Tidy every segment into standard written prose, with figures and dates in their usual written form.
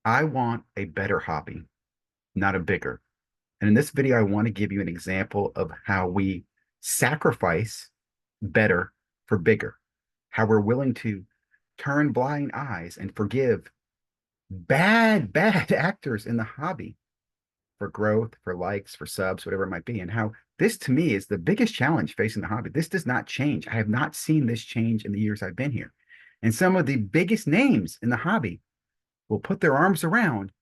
I want a better hobby, not a bigger. And in this video, I want to give you an example of how we sacrifice better for bigger, how we're willing to turn blind eyes and forgive bad actors in the hobby for growth, for likes, for subs, whatever it might be, and how this to me is the biggest challenge facing the hobby. This does not change. I have not seen this change in the years I've been here. And some of the biggest names in the hobby will put their arms around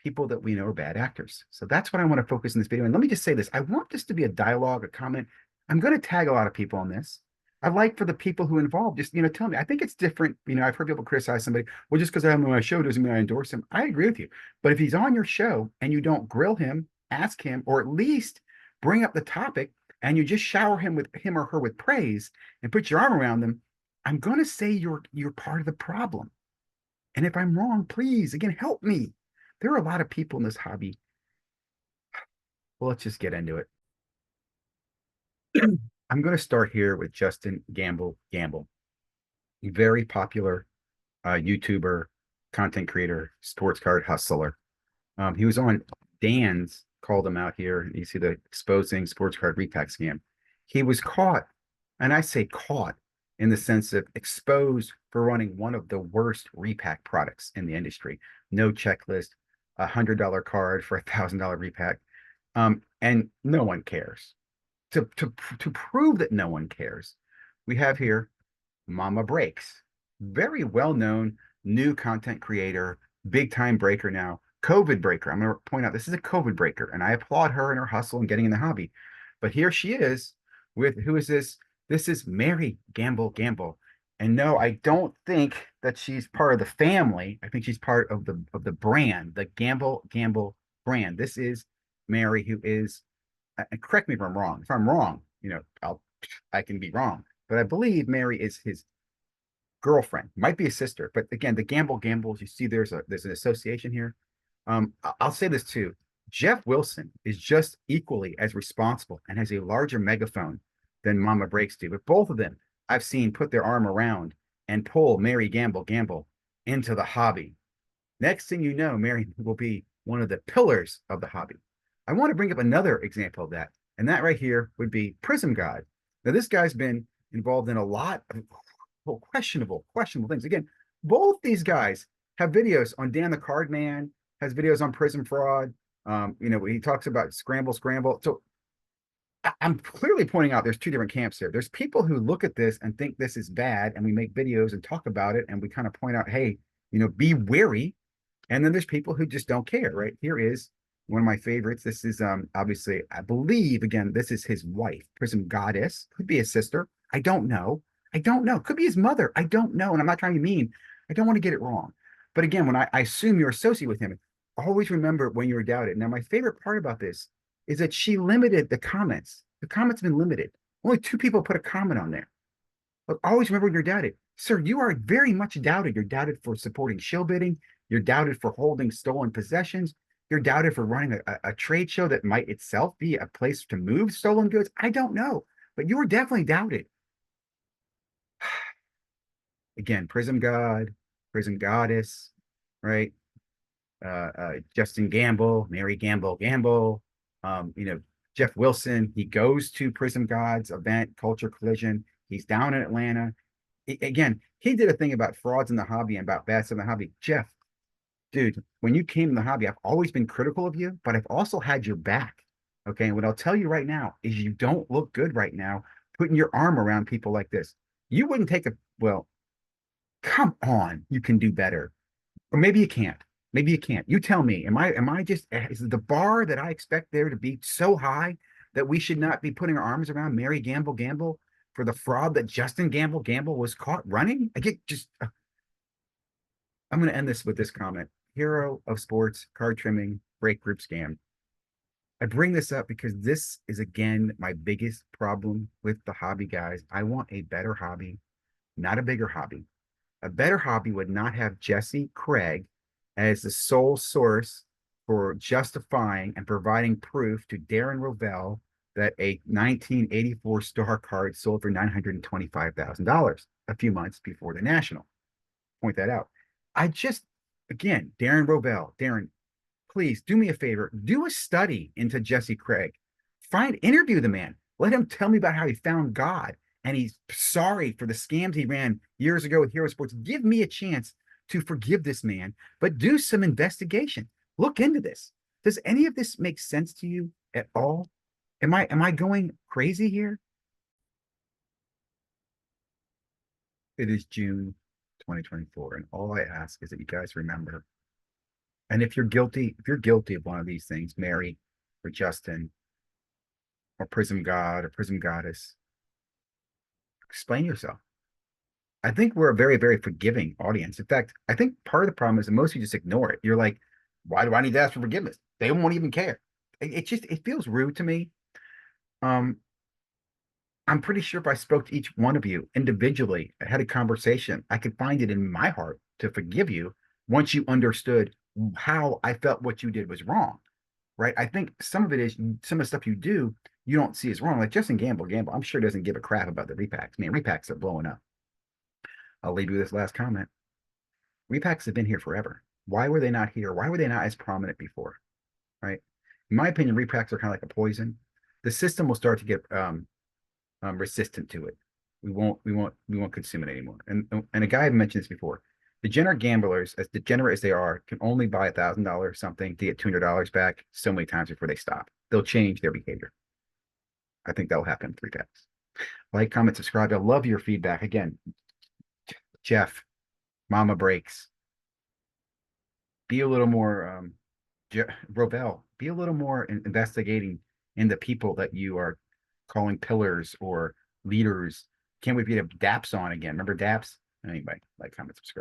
people that we know are bad actors. So that's what I want to focus in this video. And let me just say this. I want this to be a dialogue, a comment. I'm going to tag a lot of people on this. I'd like for the people who involved, just, tell me. I think it's different. I've heard people criticize somebody. Well, just because I have him on my show doesn't mean I endorse him. I agree with you. But if he's on your show and you don't grill him, ask him, or at least bring up the topic and you just shower him or her with praise and put your arm around them, I'm going to say you're part of the problem. And if I'm wrong, please, again, help me. There are a lot of people in this hobby. Well, let's just get into it. I'm going to start here with Justin Gamble, a very popular YouTuber, content creator, sports card hustler. He was on Dan's, called him out here. You see the exposing sports card repack scam. He was caught, and I say caught in the sense of exposed for running one of the worst repack products in the industry. No checklist, $100 card for $1,000 repack. And no one cares. To prove that no one cares, we have here Mama Breaks, very well-known new content creator, big time breaker now, COVID breaker. I'm going to point out this is a COVID breaker, and I applaud her and her hustle and getting in the hobby. But here she is with, who is this? This is Mary Gamble. And no, I don't think that she's part of the family. I think she's part of the brand, the Gamble brand. This is Mary, who is, correct me if I'm wrong. If I'm wrong, I can be wrong. But I believe Mary is his girlfriend, might be a sister. But again, the Gambles, you see there's an association here. I'll say this too. Jeff Wilson is just equally as responsible and has a larger megaphone than Mama Breaks do. But both of them I've seen put their arm around and pull Mary Gamble into the hobby. Next thing you know, Mary will be one of the pillars of the hobby. I want to bring up another example of that, and that right here would be Prism God. Now, this guy's been involved in a lot of questionable things. Again, both these guys have videos on Dan the Card Man, has videos on Prism Fraud. He talks about scramble. So I'm clearly pointing out there's two different camps here. There's people who look at this and think this is bad, and we make videos and talk about it, and we kind of point out, hey, be wary. And then there's people who just don't care, right? Here is one of my favorites. This is obviously, I believe, again, this is his wife, Prism Goddess. Could be his sister. I don't know. Could be his mother. I don't know. And I'm not trying to be mean. I don't want to get it wrong. But again, when I assume you're associated with him, always remember when you're doubted. Now, my favorite part about this is that she limited the comments. The comments have been limited. Only 2 people put a comment on there. But always remember when you're doubted. Sir, you are very much doubted. You're doubted for supporting shill bidding. You're doubted for holding stolen possessions. You're doubted for running a trade show that might itself be a place to move stolen goods. I don't know, but you were definitely doubted. Again, Prism God, Prism Goddess, right? Justin Gamble, Mary Gamble. Jeff Wilson, he goes to Prism God's event, Culture Collision. He's down in Atlanta. Again, he did a thing about frauds in the hobby and about bad stuff in the hobby. Jeff, dude, when you came in the hobby, I've always been critical of you, but I've also had your back. Okay. And what I'll tell you right now is you don't look good right now putting your arm around people like this. You wouldn't take well, come on, you can do better. Or maybe you can't. Maybe you can't. You tell me, am I just, is the bar that I expect there to be so high that we should not be putting our arms around Mary Gamble for the fraud that Justin Gamble was caught running? I'm going to end this with this comment. Hero of sports, card trimming, break group scam. I bring this up because this is, again, my biggest problem with the hobby, guys. I want a better hobby, not a bigger hobby. A better hobby would not have Jesse Craig as the sole source for justifying and providing proof to Darren Rovell that a 1984 star card sold for $925,000 a few months before the National. Point that out. I just, again, Darren Rovell, Darren, please do me a favor, do a study into Jesse Craig. Interview the man. Let him tell me about how he found God and he's sorry for the scams he ran years ago with Hero Sports. Give me a chance to forgive this man, but do some investigation. Look into this. Does any of this make sense to you at all? Am I going crazy here? It is June 2024, and all I ask is that you guys remember. And if you're guilty of one of these things, Mary or Justin or Prism God or Prism Goddess, explain yourself. I think we're a very, very forgiving audience. In fact, I think part of the problem is that most of you just ignore it. You're like, why do I need to ask for forgiveness? They won't even care. It feels rude to me. Um, I'm pretty sure if I spoke to each one of you individually, I had a conversation, I could find it in my heart to forgive you once you understood how I felt what you did was wrong. Right. I think some of it is some of the stuff you do, you don't see as wrong. Like Justin Gamble, I'm sure doesn't give a crap about the repacks. Man, repacks are blowing up. I'll leave you with this last comment. Repacks have been here forever. Why were they not here? Why were they not as prominent before? Right. In my opinion, repacks are kind of like a poison. The system will start to get resistant to it. We won't consume it anymore. And a guy had mentioned this before. Degenerate gamblers, as degenerate as they are, can only buy $1,000 something to get $200 back so many times before they stop. They'll change their behavior. I think that'll happen in 3 packs. Like, comment, subscribe. I love your feedback. Again, Jeff, Mama Breaks, be a little more, Rovell, be a little more investigating in the people that you are calling pillars or leaders. Can't wait for you to have DAPS on again. Remember DAPS? Anyway, like, comment, subscribe.